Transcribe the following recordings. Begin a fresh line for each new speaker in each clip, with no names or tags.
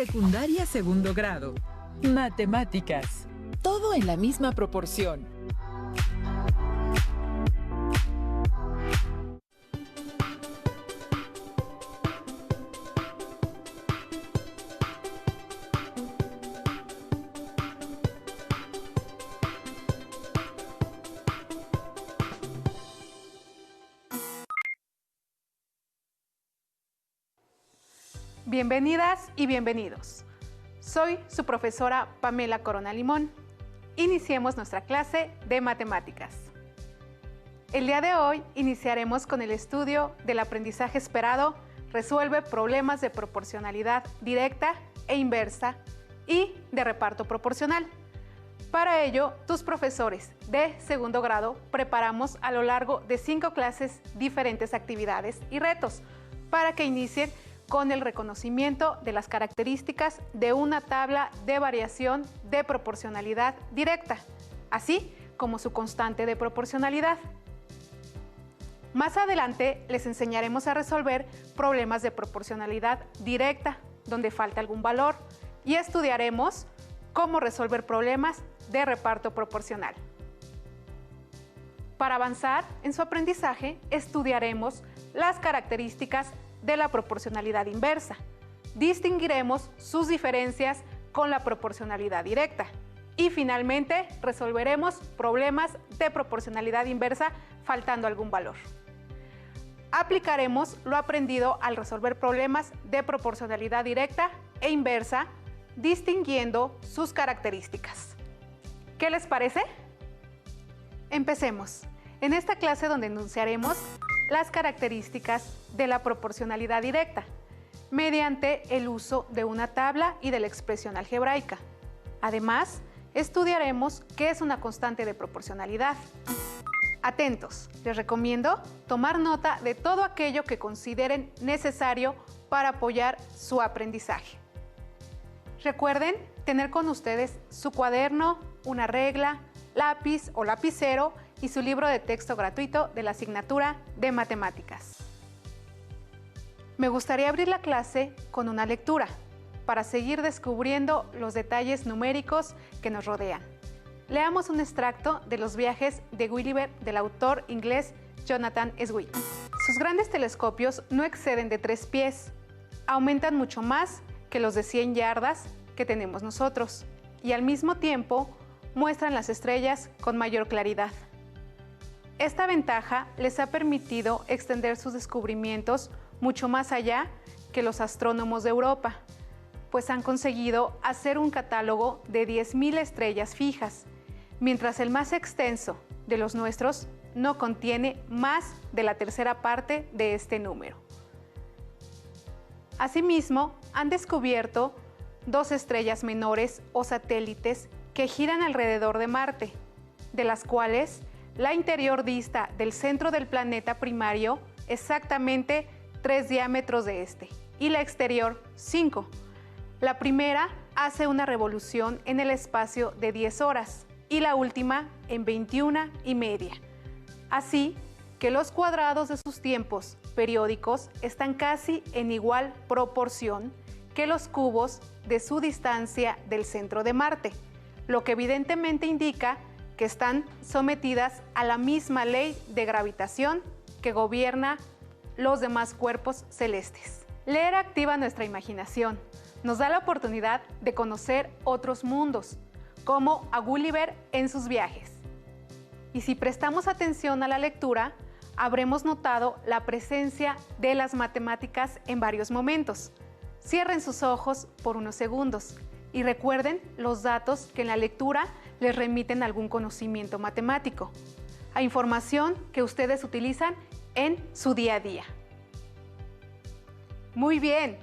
Secundaria segundo grado. Matemáticas. Todo en la misma proporción.
Bienvenidas y bienvenidos. Soy su profesora Pamela Corona Limón. Iniciemos nuestra clase de matemáticas. El día de hoy iniciaremos con el estudio del aprendizaje esperado. Resuelve problemas de proporcionalidad directa e inversa y de reparto proporcional. Para ello, tus profesores de segundo grado preparamos a lo largo de 5 clases diferentes actividades y retos para que inicien con el reconocimiento de las características de una tabla de variación de proporcionalidad directa, así como su constante de proporcionalidad. Más adelante les enseñaremos a resolver problemas de proporcionalidad directa, donde falta algún valor, y estudiaremos cómo resolver problemas de reparto proporcional. Para avanzar en su aprendizaje, estudiaremos las características de la proporcionalidad inversa. Distinguiremos sus diferencias con la proporcionalidad directa. Y finalmente, resolveremos problemas de proporcionalidad inversa faltando algún valor. Aplicaremos lo aprendido al resolver problemas de proporcionalidad directa e inversa, distinguiendo sus características. ¿Qué les parece? Empecemos. En esta clase donde enunciaremos las características de la proporcionalidad directa mediante el uso de una tabla y de la expresión algebraica. Además, estudiaremos qué es una constante de proporcionalidad. Atentos, les recomiendo tomar nota de todo aquello que consideren necesario para apoyar su aprendizaje. Recuerden tener con ustedes su cuaderno, una regla, lápiz o lapicero y su libro de texto gratuito de la asignatura de matemáticas. Me gustaría abrir la clase con una lectura para seguir descubriendo los detalles numéricos que nos rodean. Leamos un extracto de Los viajes de Gulliver del autor inglés Jonathan Swift. Sus grandes telescopios no exceden de 3 pies, aumentan mucho más que los de 100 yardas que tenemos nosotros y al mismo tiempo muestran las estrellas con mayor claridad. Esta ventaja les ha permitido extender sus descubrimientos mucho más allá que los astrónomos de Europa, pues han conseguido hacer un catálogo de 10.000 estrellas fijas, mientras el más extenso de los nuestros no contiene más de la tercera parte de este número. Asimismo, han descubierto 2 estrellas menores o satélites que giran alrededor de Marte, de las cuales la interior dista del centro del planeta primario exactamente 3 diámetros de este y la exterior 5. La primera hace una revolución en el espacio de 10 horas y la última en 21,5. Así que los cuadrados de sus tiempos periódicos están casi en igual proporción que los cubos de su distancia del centro de Marte, lo que evidentemente indica que están sometidas a la misma ley de gravitación que gobierna los demás cuerpos celestes. Leer activa nuestra imaginación, nos da la oportunidad de conocer otros mundos, como a Gulliver en sus viajes. Y si prestamos atención a la lectura, habremos notado la presencia de las matemáticas en varios momentos. Cierren sus ojos por unos segundos y recuerden los datos que en la lectura les remiten algún conocimiento matemático, a información que ustedes utilizan en su día a día. Muy bien,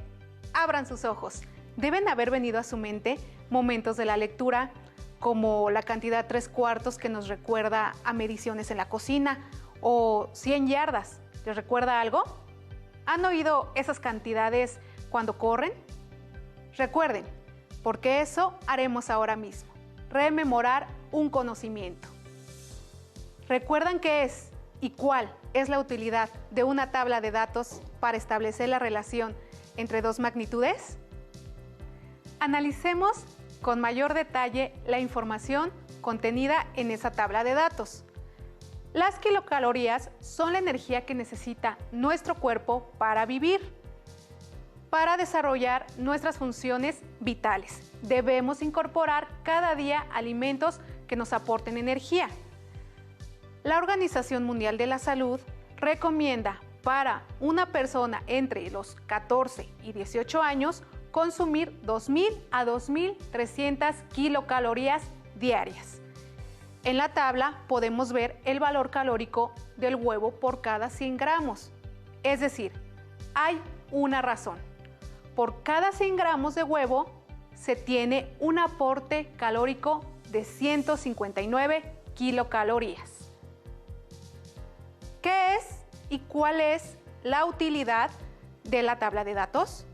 abran sus ojos. Deben haber venido a su mente momentos de la lectura, como la cantidad 3/4 que nos recuerda a mediciones en la cocina, o 100 yardas. ¿Les recuerda algo? ¿Han oído esas cantidades cuando corren? Recuerden, porque eso haremos ahora mismo. Rememorar un conocimiento. ¿Recuerdan qué es y cuál es la utilidad de una tabla de datos para establecer la relación entre 2 magnitudes? Analicemos con mayor detalle la información contenida en esa tabla de datos. Las kilocalorías son la energía que necesita nuestro cuerpo para vivir, para desarrollar nuestras funciones vitales. Debemos incorporar cada día alimentos que nos aporten energía. La Organización Mundial de la Salud recomienda para una persona entre los 14 y 18 años consumir 2.000 a 2.300 kilocalorías diarias. En la tabla podemos ver el valor calórico del huevo por cada 100 gramos. Es decir, hay una razón. Por cada 100 gramos de huevo se tiene un aporte calórico de 159 kilocalorías. ¿Qué es y cuál es la utilidad de la tabla de datos?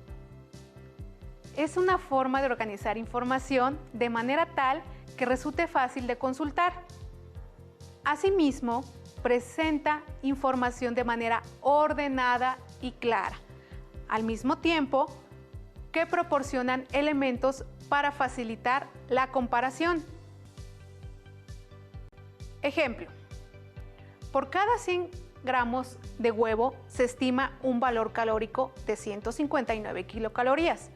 Es una forma de organizar información de manera tal que resulte fácil de consultar. Asimismo, presenta información de manera ordenada y clara, al mismo tiempo que proporcionan elementos para facilitar la comparación. Ejemplo, por cada 100 gramos de huevo se estima un valor calórico de 159 kilocalorías.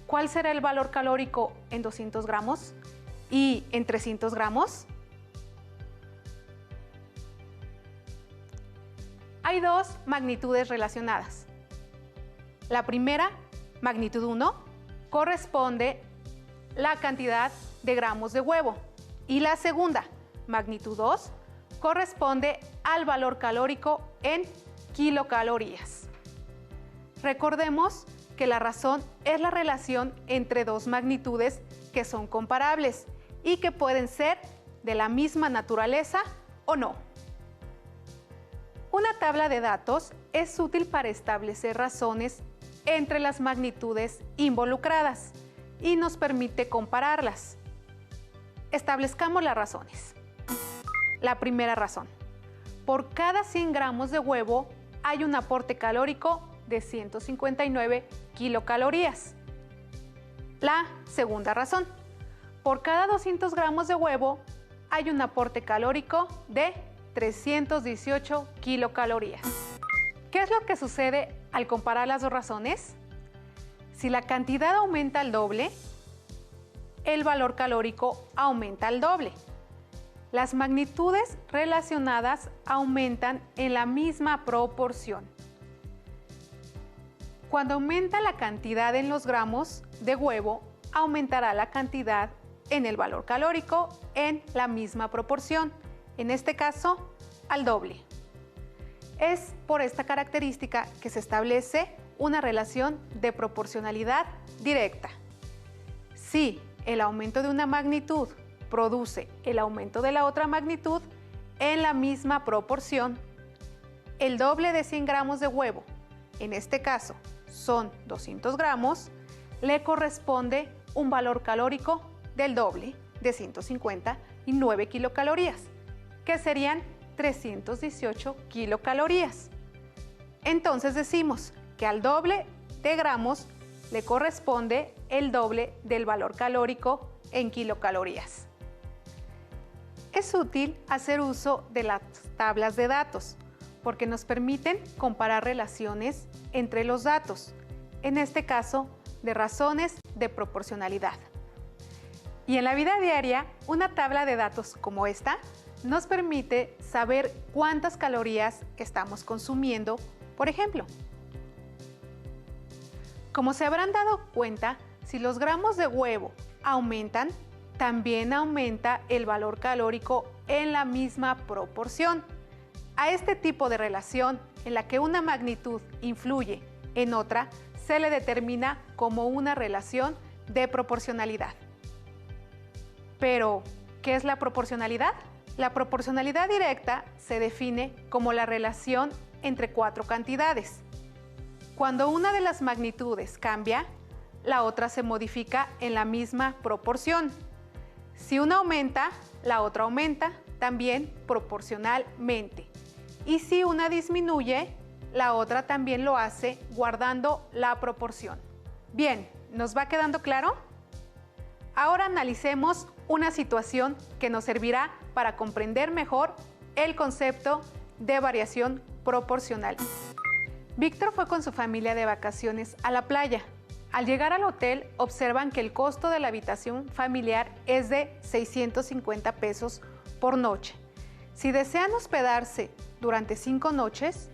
¿Cuál será el valor calórico en 200 gramos y en 300 gramos? Hay dos magnitudes relacionadas. La primera, magnitud 1, corresponde la cantidad de gramos de huevo. Y la segunda, magnitud 2, corresponde al valor calórico en kilocalorías. Recordemos que la razón es la relación entre dos magnitudes que son comparables y que pueden ser de la misma naturaleza o no. Una tabla de datos es útil para establecer razones entre las magnitudes involucradas y nos permite compararlas. Establezcamos las razones. La primera razón. Por cada 100 gramos de huevo hay un aporte calórico de 159 kilocalorías. La segunda razón. Por cada 200 gramos de huevo hay un aporte calórico de 318 kilocalorías. ¿Qué es lo que sucede al comparar las dos razones? Si la cantidad aumenta al doble, el valor calórico aumenta al doble. Las magnitudes relacionadas aumentan en la misma proporción. Cuando aumenta la cantidad en los gramos de huevo, aumentará la cantidad en el valor calórico en la misma proporción, en este caso, al doble. Es por esta característica que se establece una relación de proporcionalidad directa. Si el aumento de una magnitud produce el aumento de la otra magnitud en la misma proporción, el doble de 100 gramos de huevo, en este caso son 200 gramos, le corresponde un valor calórico del doble de 159 kilocalorías, que serían 318 kilocalorías. Entonces decimos que al doble de gramos le corresponde el doble del valor calórico en kilocalorías. Es útil hacer uso de las tablas de datos porque nos permiten comparar relaciones entre los datos, en este caso de razones de proporcionalidad. Y en la vida diaria, una tabla de datos como esta nos permite saber cuántas calorías estamos consumiendo, por ejemplo. Como se habrán dado cuenta, si los gramos de huevo aumentan, también aumenta el valor calórico en la misma proporción. A este tipo de relación en la que una magnitud influye en otra, se le determina como una relación de proporcionalidad. Pero, ¿qué es la proporcionalidad? La proporcionalidad directa se define como la relación entre cuatro cantidades. Cuando una de las magnitudes cambia, la otra se modifica en la misma proporción. Si una aumenta, la otra aumenta también proporcionalmente. Y si una disminuye, la otra también lo hace guardando la proporción. Bien, ¿nos va quedando claro? Ahora analicemos una situación que nos servirá para comprender mejor el concepto de variación proporcional. Víctor fue con su familia de vacaciones a la playa. Al llegar al hotel, observan que el costo de la habitación familiar es de 650 pesos por noche. Si desean hospedarse durante 5 noches,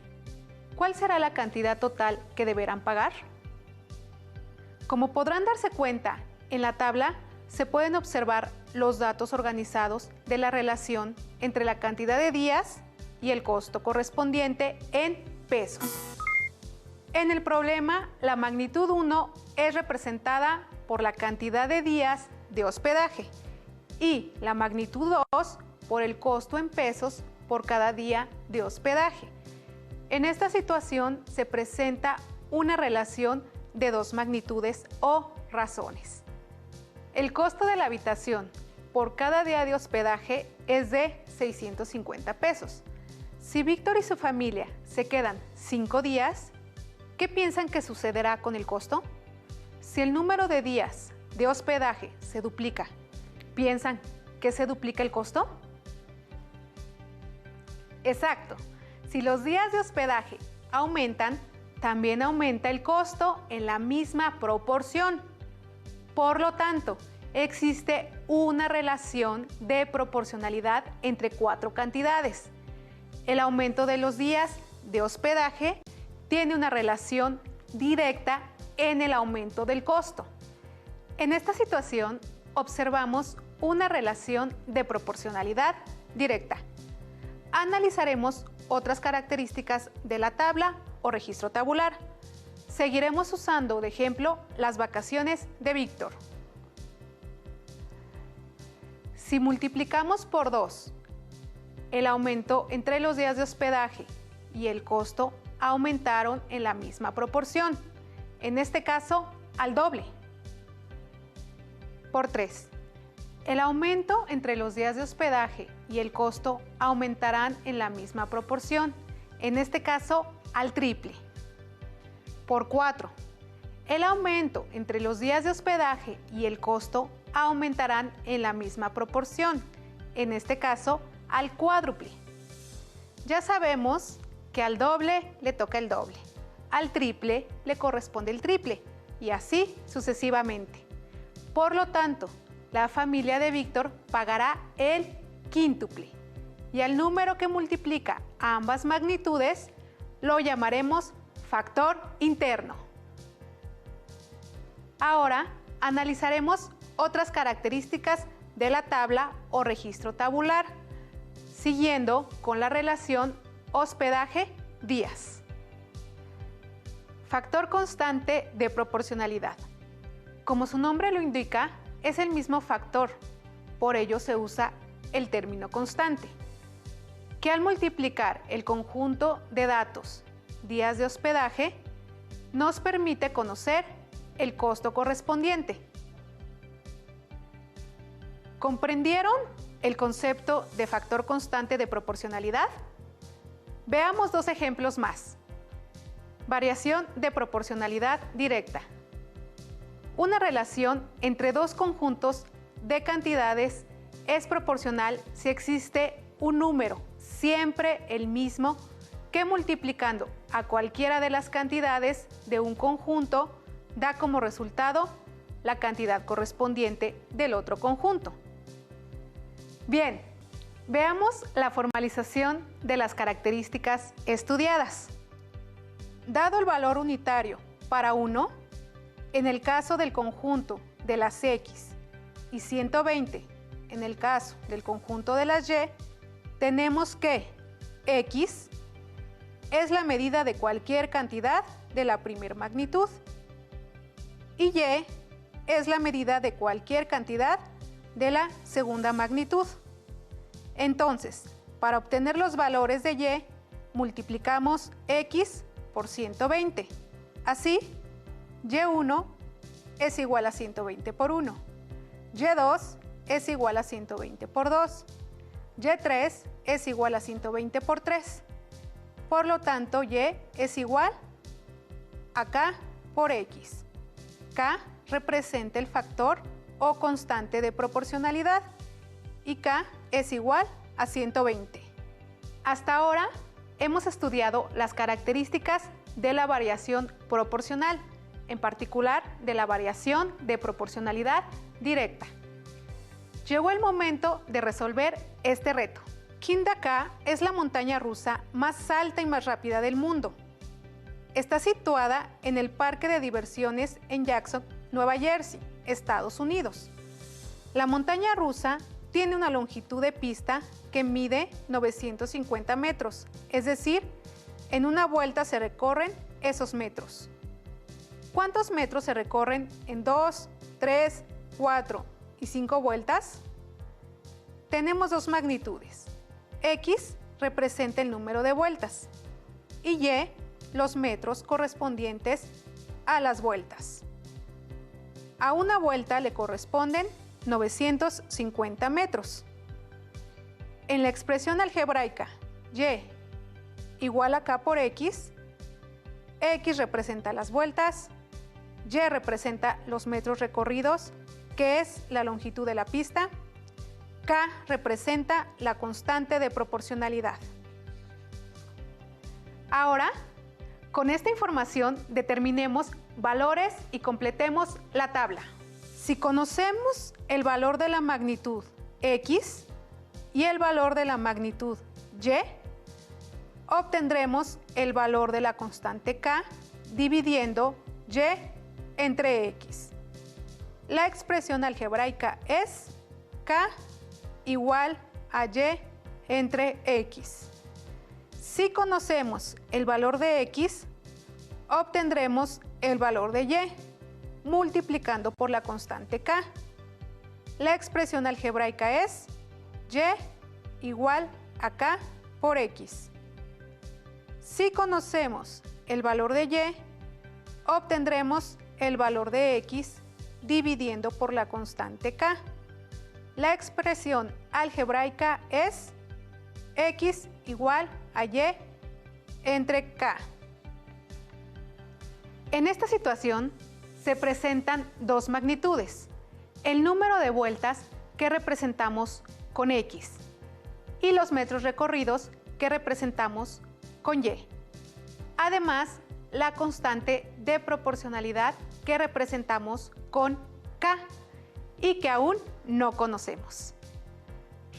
¿cuál será la cantidad total que deberán pagar? Como podrán darse cuenta, en la tabla se pueden observar los datos organizados de la relación entre la cantidad de días y el costo correspondiente en pesos. En el problema, la magnitud 1 es representada por la cantidad de días de hospedaje y la magnitud 2 por el costo en pesos por cada día de hospedaje. En esta situación se presenta una relación de dos magnitudes o razones. El costo de la habitación por cada día de hospedaje es de 650 pesos. Si Víctor y su familia se quedan 5 días, ¿qué piensan que sucederá con el costo? Si el número de días de hospedaje se duplica, ¿piensan que se duplica el costo? Exacto. Si los días de hospedaje aumentan, también aumenta el costo en la misma proporción. Por lo tanto, existe una relación de proporcionalidad entre 4 cantidades. El aumento de los días de hospedaje tiene una relación directa en el aumento del costo. En esta situación, observamos una relación de proporcionalidad directa. Analizaremos otras características de la tabla o registro tabular. Seguiremos usando de ejemplo las vacaciones de Víctor. Si multiplicamos por 2 el aumento entre los días de hospedaje y el costo aumentaron en la misma proporción, en este caso al doble. Por 3. El aumento entre los días de hospedaje y el costo aumentarán en la misma proporción, en este caso al triple. Por 4. El aumento entre los días de hospedaje y el costo aumentarán en la misma proporción, en este caso al cuádruple. Ya sabemos que al doble le toca el doble, al triple le corresponde el triple y así sucesivamente. Por lo tanto, la familia de Víctor pagará el quíntuple y al número que multiplica ambas magnitudes lo llamaremos factor interno. Ahora analizaremos otras características de la tabla o registro tabular, siguiendo con la relación hospedaje-días. Factor constante de proporcionalidad. Como su nombre lo indica, es el mismo factor, por ello se usa el término constante, que al multiplicar el conjunto de datos días de hospedaje, nos permite conocer el costo correspondiente. ¿Comprendieron el concepto de factor constante de proporcionalidad? Veamos 2 ejemplos más. Variación de proporcionalidad directa. Una relación entre 2 conjuntos de cantidades es proporcional si existe un número, siempre el mismo, que multiplicando a cualquiera de las cantidades de un conjunto da como resultado la cantidad correspondiente del otro conjunto. Bien, veamos la formalización de las características estudiadas. Dado el valor unitario para 1, en el caso del conjunto de las X y 120, en el caso del conjunto de las Y, tenemos que X es la medida de cualquier cantidad de la primera magnitud y Y es la medida de cualquier cantidad de la segunda magnitud. Entonces, para obtener los valores de Y, multiplicamos X por 120. Así, Y1 es igual a 120 por 1. Y2 es igual a 120 por 2. Y3 es igual a 120 por 3. Por lo tanto, Y es igual a K por X. K representa el factor o constante de proporcionalidad y K es igual a 120. Hasta ahora hemos estudiado las características de la variación proporcional, en particular de la variación de proporcionalidad directa. Llegó el momento de resolver este reto. Kinda-K es la montaña rusa más alta y más rápida del mundo. Está situada en el parque de diversiones en Jackson, Nueva Jersey, Estados Unidos. La montaña rusa tiene una longitud de pista que mide 950 metros, es decir, en una vuelta se recorren esos metros. ¿Cuántos metros se recorren en 2, 3, 4 y 5 vueltas? Tenemos dos magnitudes. X representa el número de vueltas y Y los metros correspondientes a las vueltas. A una vuelta le corresponden 950 metros. En la expresión algebraica Y igual a K por X, X representa las vueltas, Y representa los metros recorridos, que es la longitud de la pista, K representa la constante de proporcionalidad. Ahora, con esta información determinemos valores y completemos la tabla. Si conocemos el valor de la magnitud X y el valor de la magnitud Y, obtendremos el valor de la constante K dividiendo Y entre X. La expresión algebraica es K igual a Y entre X. Si conocemos el valor de X, obtendremos el valor de Y multiplicando por la constante K. La expresión algebraica es Y igual a K por X. Si conocemos el valor de Y, obtendremos el valor de X dividiendo por la constante K. La expresión algebraica es X igual a Y entre K. En esta situación se presentan dos magnitudes, el número de vueltas que representamos con X y los metros recorridos que representamos con Y. Además, la constante de proporcionalidad que representamos con K y que aún no conocemos.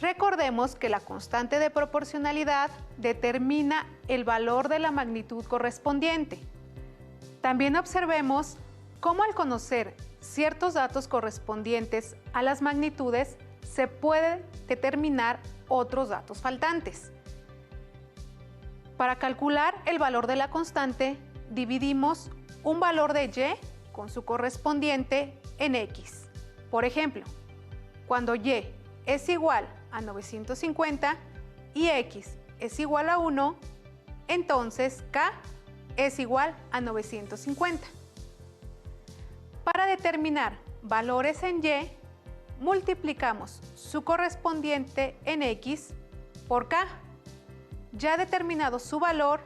Recordemos que la constante de proporcionalidad determina el valor de la magnitud correspondiente. También observemos cómo al conocer ciertos datos correspondientes a las magnitudes se pueden determinar otros datos faltantes. Para calcular el valor de la constante, dividimos un valor de Y con su correspondiente en X. Por ejemplo, cuando Y es igual a 950 y X es igual a 1, entonces K es igual a 950. Para determinar valores en Y, multiplicamos su correspondiente en X por K. Ya determinado su valor,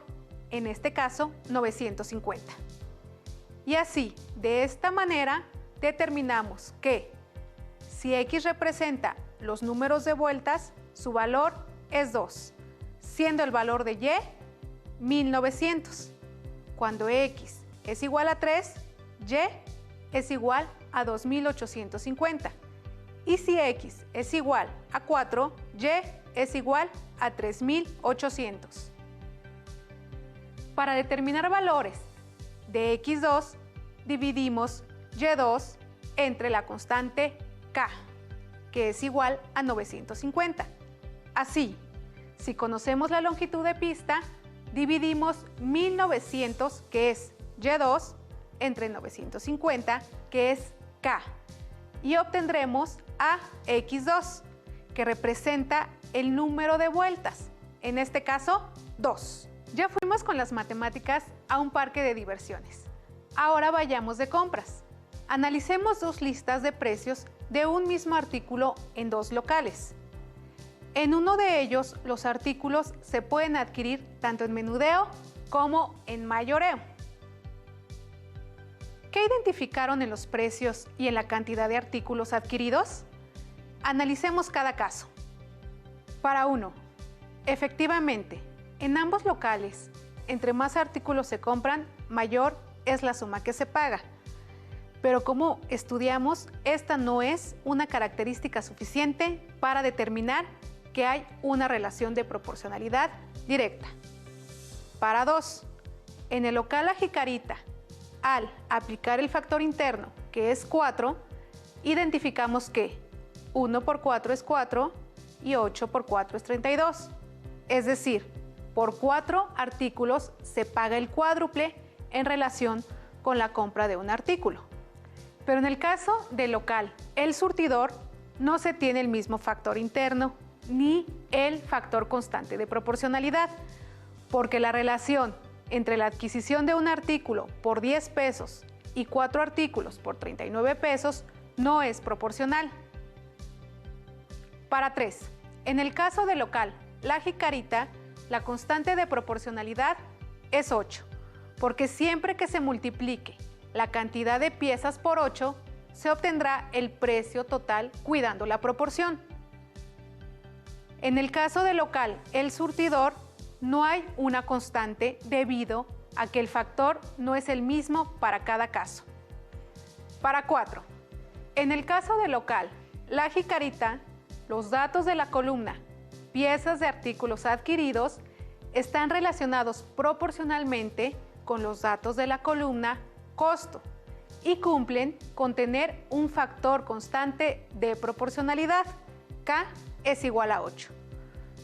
en este caso 950. Y así, de esta manera, determinamos que si X representa los números de vueltas, su valor es 2, siendo el valor de Y 1900. Cuando X es igual a 3, Y es igual a 2850. Y si X es igual a 4, Y es igual a 3800. Para determinar valores de X2, dividimos Y2 entre la constante K, que es igual a 950. Así, si conocemos la longitud de pista, dividimos 1900, que es Y2, entre 950, que es K, y obtendremos a X2, que representa el número de vueltas, en este caso 2. Ya fuimos con las matemáticas a un parque de diversiones. Ahora vayamos de compras. Analicemos dos listas de precios de un mismo artículo en dos locales. En uno de ellos, los artículos se pueden adquirir tanto en menudeo como en mayoreo. ¿Qué identificaron en los precios y en la cantidad de artículos adquiridos? Analicemos cada caso. Para 1, efectivamente, en ambos locales, entre más artículos se compran, mayor es la suma que se paga. Pero como estudiamos, esta no es una característica suficiente para determinar que hay una relación de proporcionalidad directa. Para 2, en el local La Jicarita, al aplicar el factor interno, que es 4, identificamos que 1 por 4 es 4 y 8 por 4 es 32. Es decir, por 4 artículos se paga el cuádruple en relación con la compra de un artículo. Pero en el caso del local El Surtidor, no se tiene el mismo factor interno ni el factor constante de proporcionalidad, porque la relación entre la adquisición de un artículo por 10 pesos y 4 artículos por 39 pesos no es proporcional. Para 3, en el caso del local La Jicarita, la constante de proporcionalidad es 8, porque siempre que se multiplique la cantidad de piezas por 8, se obtendrá el precio total cuidando la proporción. En el caso del local El Surtidor, no hay una constante debido a que el factor no es el mismo para cada caso. Para 4, en el caso del local La Jicarita, los datos de la columna piezas de artículos adquiridos están relacionados proporcionalmente con los datos de la columna costo y cumplen con tener un factor constante de proporcionalidad, K es igual a 8.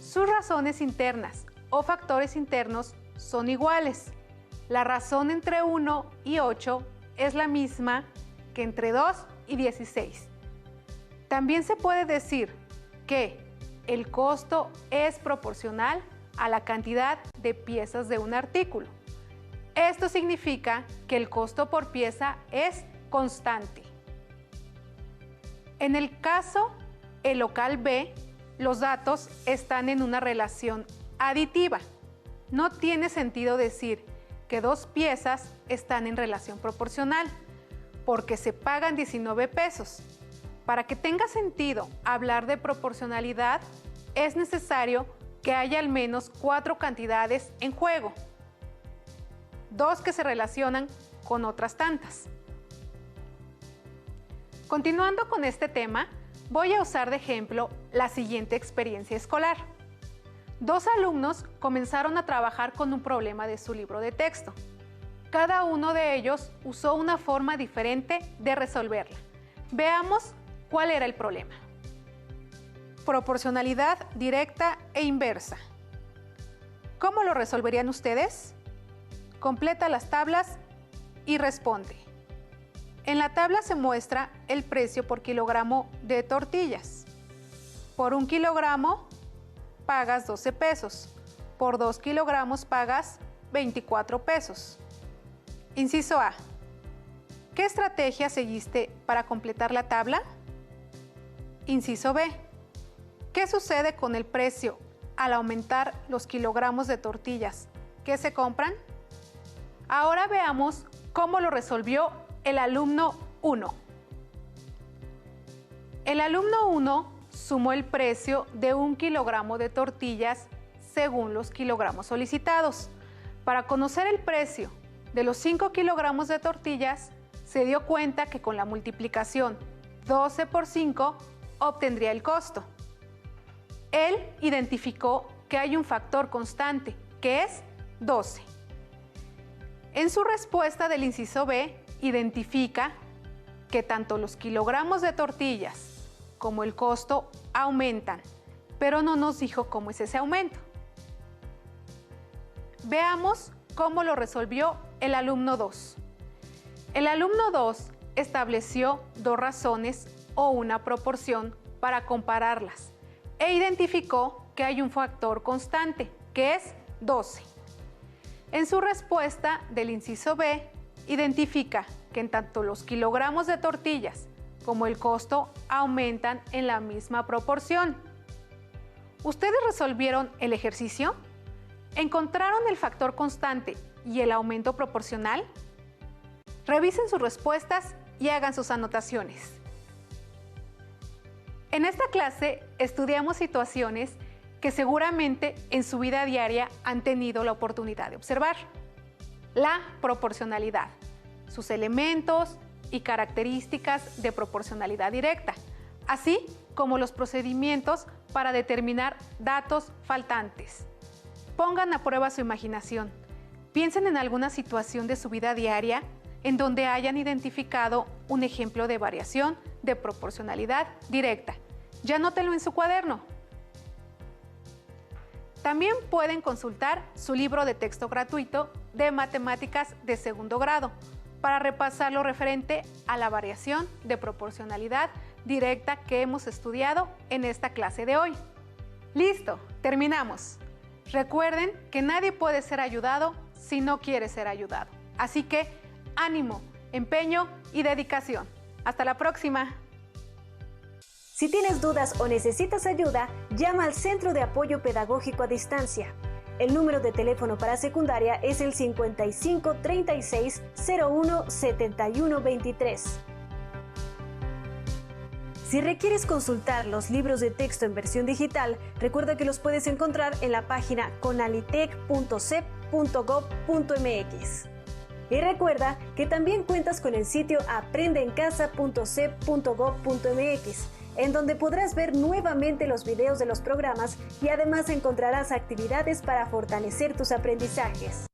Sus razones internas o factores internos son iguales. La razón entre 1 y 8 es la misma que entre 2 y 16. También se puede decir que el costo es proporcional a la cantidad de piezas de un artículo. Esto significa que el costo por pieza es constante. En el caso el local B, los datos están en una relación aditiva. No tiene sentido decir que 2 piezas están en relación proporcional, porque se pagan 19 pesos. Para que tenga sentido hablar de proporcionalidad, es necesario que haya al menos 4 cantidades en juego, 2 que se relacionan con otras tantas. Continuando con este tema, voy a usar de ejemplo la siguiente experiencia escolar. 2 alumnos comenzaron a trabajar con un problema de su libro de texto. Cada uno de ellos usó una forma diferente de resolverla. Veamos cuál era el problema. Proporcionalidad directa e inversa. ¿Cómo lo resolverían ustedes? Completa las tablas y responde. En la tabla se muestra el precio por kilogramo de tortillas. Por 1 kilogramo pagas 12 pesos. Por 2 kilogramos pagas 24 pesos. Inciso A. ¿Qué estrategia seguiste para completar la tabla? Inciso B. ¿Qué sucede con el precio al aumentar los kilogramos de tortillas que se compran? Ahora veamos cómo lo resolvió el alumno 1. El alumno 1 sumó el precio de 1 kilogramo de tortillas según los kilogramos solicitados. Para conocer el precio de los 5 kilogramos de tortillas, se dio cuenta que con la multiplicación 12 por 5 obtendría el costo. Él identificó que hay un factor constante, que es 12. En su respuesta del inciso B, identifica que tanto los kilogramos de tortillas como el costo aumentan, pero no nos dijo cómo es ese aumento. Veamos cómo lo resolvió el alumno 2. El alumno 2 estableció 2 razones o una proporción para compararlas e identificó que hay un factor constante, que es 12. En su respuesta del inciso B, identifica que en tanto los kilogramos de tortillas como el costo aumentan en la misma proporción. ¿Ustedes resolvieron el ejercicio? ¿Encontraron el factor constante y el aumento proporcional? Revisen sus respuestas y hagan sus anotaciones. En esta clase estudiamos situaciones que seguramente en su vida diaria han tenido la oportunidad de observar. La proporcionalidad, sus elementos y características de proporcionalidad directa, así como los procedimientos para determinar datos faltantes. Pongan a prueba su imaginación. Piensen en alguna situación de su vida diaria en donde hayan identificado un ejemplo de variación de proporcionalidad directa. Ya anótenlo en su cuaderno. También pueden consultar su libro de texto gratuito de matemáticas de segundo grado para repasar lo referente a la variación de proporcionalidad directa que hemos estudiado en esta clase de hoy. ¡Listo! Terminamos. Recuerden que nadie puede ser ayudado si no quiere ser ayudado. Así que ánimo, empeño y dedicación. ¡Hasta la próxima!
Si tienes dudas o necesitas ayuda, llama al Centro de Apoyo Pedagógico a Distancia. El número de teléfono para secundaria es el 55 36 01 71 23. Si requieres consultar los libros de texto en versión digital, recuerda que los puedes encontrar en la página conalitec.cep.gov.mx. Y recuerda que también cuentas con el sitio aprendeencasa.cep.gov.mx, en donde podrás ver nuevamente los videos de los programas y además encontrarás actividades para fortalecer tus aprendizajes.